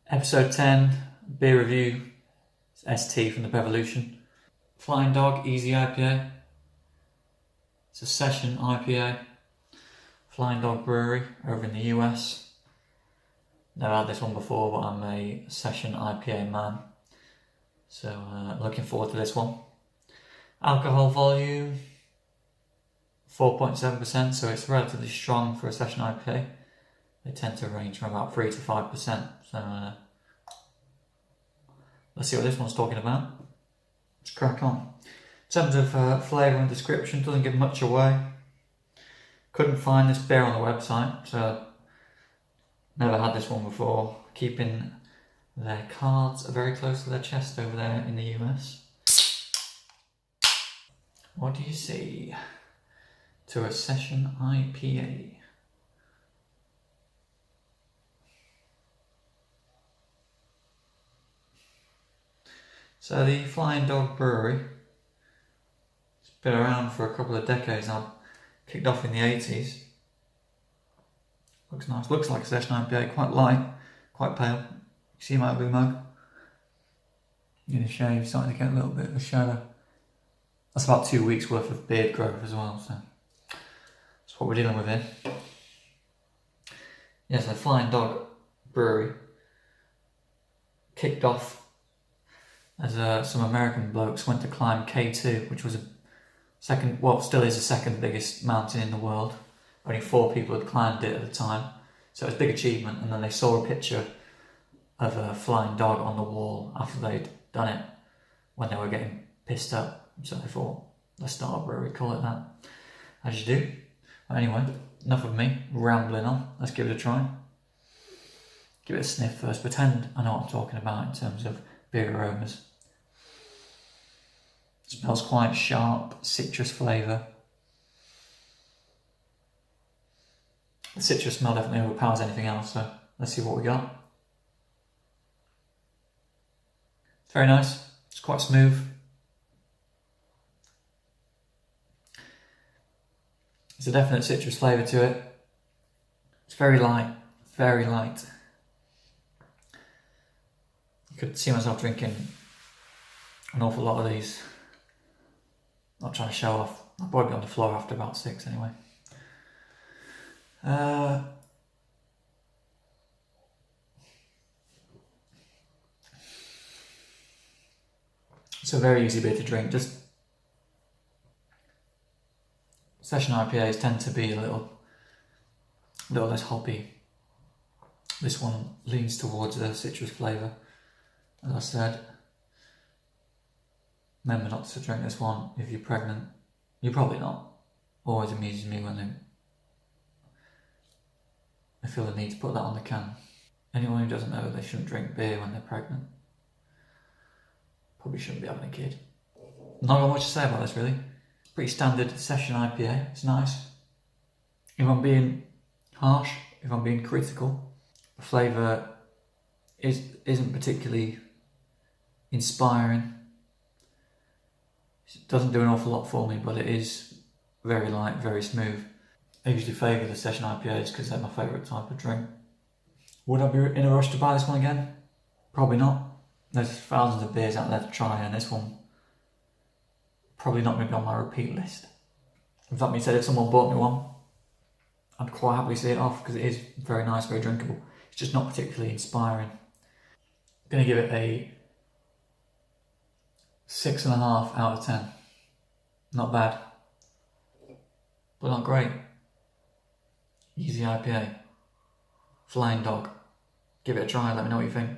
Episode 10, beer review, it's ST from the Bevolution. Flying Dog Easy IPA. It's a session IPA. Flying Dog Brewery over in the US. Never had this one before, but I'm a session IPA man. So looking forward to this one. Alcohol volume, 4.7%, so it's relatively strong for a session IPA. They tend to range from about 3 to 5%. So let's see what this one's talking about. Let's crack on. In terms of flavour and description, doesn't give much away. Couldn't find this beer on the website, so never had this one before. Keeping their cards very close to their chest over there in the US. What do you see to a session IPA? So the Flying Dog Brewery, it's been around for a couple of decades now. Kicked off in the 80s. Looks nice. Looks like a session IPA, quite light, quite pale. You see my blue mug? In the shade, starting to get a little bit of a shadow. That's about 2 weeks worth of beard growth as well, so that's what we're dealing with here. Yeah, so Flying Dog Brewery kicked off as some American blokes went to climb K2, which was still is the second biggest mountain in the world. Only 4 people had climbed it at the time, so it was a big achievement. And then they saw a picture of a flying dog on the wall after they'd done it when they were getting pissed up. So they thought, let's start a brewery, call it that, as you do. But anyway, enough of me rambling on. Let's give it a try. Give it a sniff first. Pretend I know what I'm talking about in terms of beer aromas. It smells quite sharp, citrus flavour. The citrus smell definitely overpowers anything else, so let's see what we got. It's very nice, it's quite smooth. There's a definite citrus flavour to it. It's very light, very light. I could see myself drinking an awful lot of these. Not trying to show off. I'll probably be on the floor after about 6 anyway. It's a very easy beer to drink. Just session IPAs tend to be a little less hoppy. This one leans towards a citrus flavour, as I said. Remember not to drink this one if you're pregnant. You're probably not. Always amuses me when I feel the need to put that on the can. Anyone who doesn't know they shouldn't drink beer when they're pregnant probably shouldn't be having a kid. Not got much to say about this really. It's pretty standard session IPA. It's nice. If I'm being harsh, if I'm being critical, the flavour isn't particularly inspiring. It doesn't do an awful lot for me, but it is very light, very smooth. I usually favour the session IPAs because they're my favourite type of drink. Would I be in a rush to buy this one again? Probably not. There's thousands of beers out there to try, and this one probably not going to be on my repeat list. If that being said, if someone bought me one, I'd quite happily see it off because it is very nice, very drinkable. It's just not particularly inspiring. I'm going to give it a 6.5 out of 10. Not bad, but not great. Easy IPA. Flying Dog. Give it a try, let me know what you think.